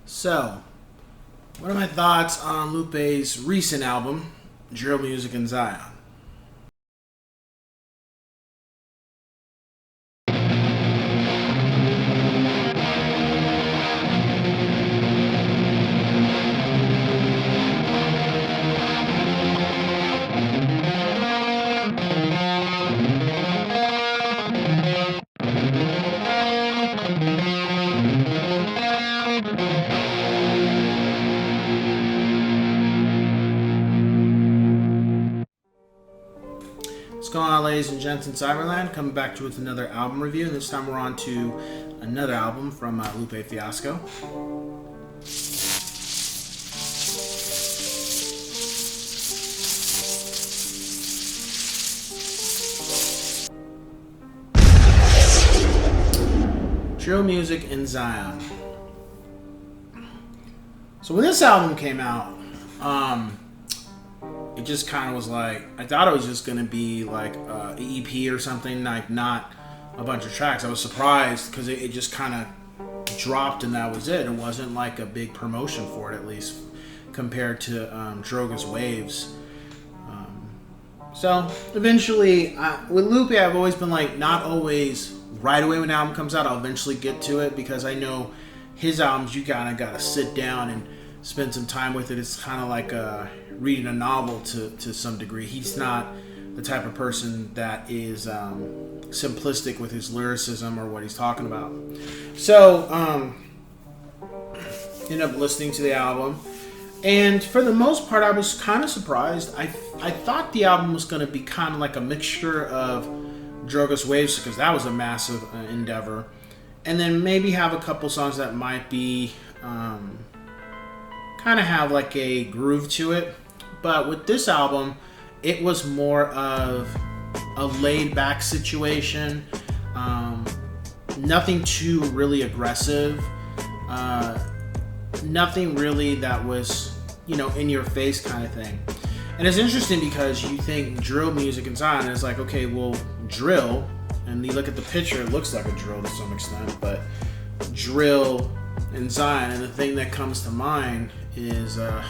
So, what are my thoughts on Lupe's recent album, Drill Music in Zion? What's going on, ladies and gents in Cyberland? Coming back to you with another album review, and this time we're on to another album from Lupe Fiasco. Drill Music in Zion. So when this album came out, it just kind of was like, I thought it was just going to be like an EP or something, like not a bunch of tracks. I was surprised because it just kind of dropped and that was it. It wasn't like a big promotion for it, at least compared to Droga's Waves. So eventually, with Lupe, I've always been like, not always right away when an album comes out, I'll eventually get to it because I know his albums, you kind of got to sit down and spend some time with it. It's kind of like reading a novel to some degree. He's not the type of person that is simplistic with his lyricism or what he's talking about. So, ended up listening to the album, and for the most part, I was kind of surprised. I thought the album was going to be kind of like a mixture of Droga's Waves, because that was a massive endeavor, and then maybe have a couple songs that might be kind of have like a groove to it. But with this album, it was more of a laid-back situation. Nothing too really aggressive. Nothing really that was, in your face kind of thing. And it's interesting because you think drill music in Zion is like, okay, well, drill, and you look at the picture, it looks like a drill to some extent, but drill in Zion, and the thing that comes to mind is the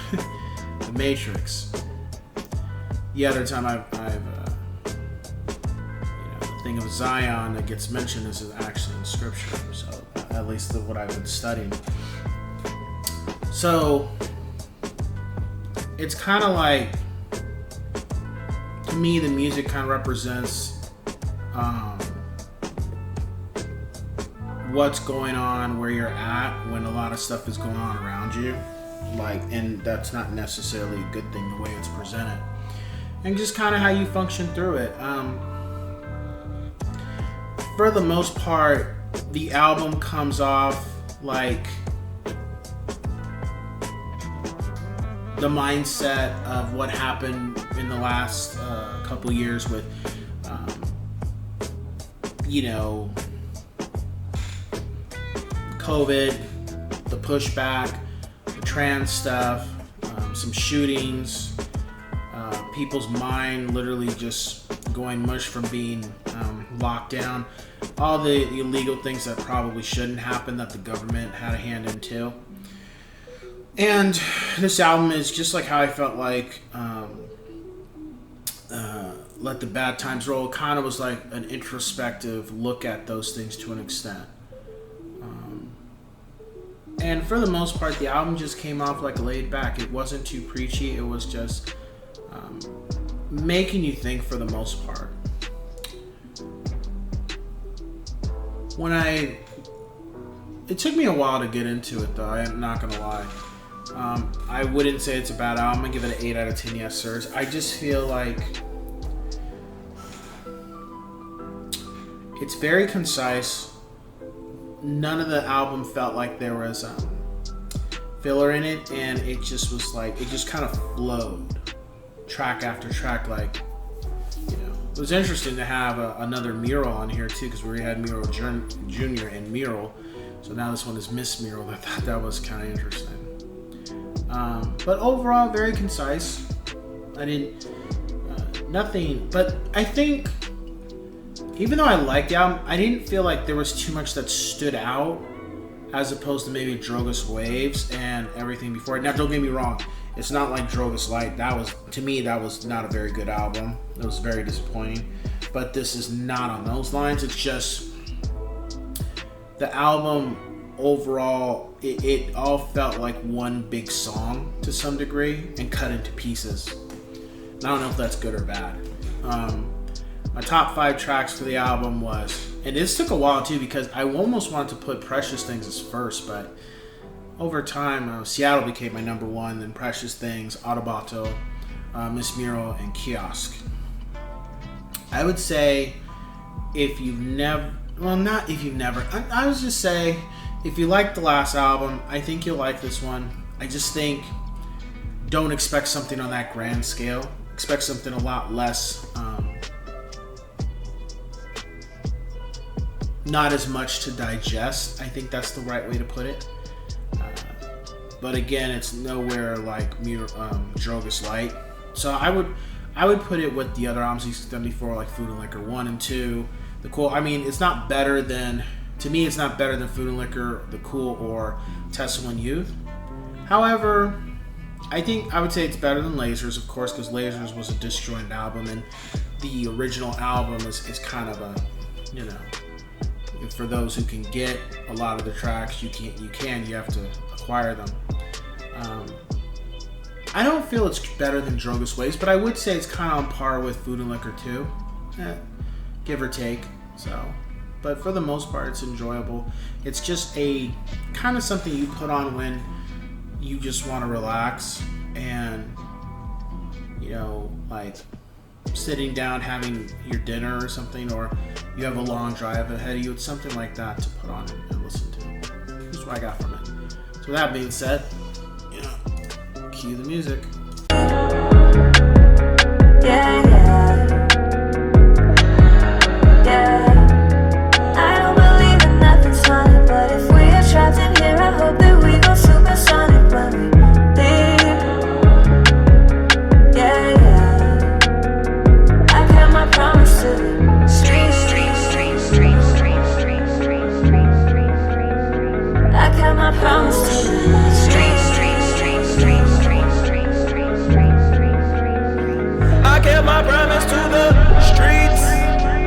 Matrix. The other time the thing of Zion that gets mentioned is actually in scripture, so at least what I've been studying. So it's kind of like, to me, the music kind of represents what's going on where you're at when a lot of stuff is going on around you, and that's not necessarily a good thing the way it's presented, and just kind of how you function through it. For the most part, the album comes off like the mindset of what happened in the last couple years with COVID, the pushback, the trans stuff, some shootings, people's mind literally just going mush from being locked down, all the illegal things that probably shouldn't happen that the government had a hand in too. And this album is just like how I felt like Let the Bad Times Roll. It kind of was like an introspective look at those things to an extent. And for the most part, the album just came off like laid back. It wasn't too preachy. It was just making you think for the most part. It took me a while to get into it though, I'm not gonna lie. I wouldn't say it's a bad album. I'm gonna give it an 8 out of 10 yes sirs. I just feel like it's very concise. None of the album felt like there was filler in it, and it just was like, it just kind of flowed track after track. Like, it was interesting to have another Mural on here too, because we already had Mural Jr. and Mural, so now this one is Miss Mural. I thought that was kind of interesting. But overall, very concise. I didn't nothing, but I think even though I liked the album, I didn't feel like there was too much that stood out as opposed to maybe Drogas Waves and everything before it. Now, don't get me wrong, it's not like Drogas Light. To me, that was not a very good album. It was very disappointing. But this is not on those lines. It's just the album overall, it all felt like one big song to some degree and cut into pieces. And I don't know if that's good or bad. My top 5 tracks for the album was, and this took a while too because I almost wanted to put Precious Things as first, but over time, Seattle became my number 1, then Precious Things, Autoboto, Miss Mural, and Kiosk. I would say if you've never, well, not if you've never, I would just say if you liked the last album, I think you'll like this one. I just think don't expect something on that grand scale. Expect something a lot less, not as much to digest. I think that's the right way to put it. But again, it's nowhere like Drogas Light. So I would put it with the other albums he's done before, like Food and Liquor 1 and 2. The Cool, I mean, it's not better than, to me, it's not better than Food and Liquor, The Cool, or Tesla and Youth. However, I think I would say it's better than Lasers, of course, because Lasers was a disjointed album, and the original album is kind of a, you know, for those who can get a lot of the tracks, you have to acquire them. I don't feel it's better than Drogas Waves, but I would say it's kind of on par with Food and Liquor 2, give or take. So, but for the most part, it's enjoyable. It's just a kind of something you put on when you just want to relax and, you know, like sitting down having your dinner or something, or you have a long drive ahead of you. It's something like that to put on and listen to. That's what I got from it. So with that being said, you know, cue the music. Yeah, yeah. Yeah. I don't believe in nothing solid, but if we are trapped in here, I hope that we go supersonic when we leave. Yeah, yeah. I kept my promise to the streets. I kept my promise to the streets. I kept my promise to the streets.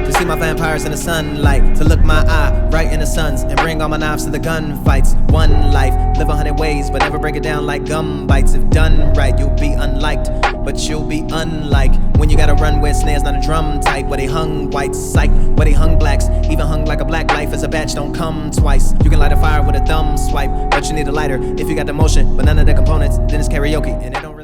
To see my vampires in the sunlight, to look my eye right in the sun's, and bring all my knives to the gunfights. One life, live 100 ways, but never break it down like gum bites. If done right, you'll be unliked, but you'll be unlike when you gotta run where snares not a drum type. Where they hung whites, psych, where they hung blacks, even hung like a black life as a batch don't come twice. You can light a fire with a thumb swipe, but you need a lighter if you got the motion, but none of the components, then it's karaoke, and it don't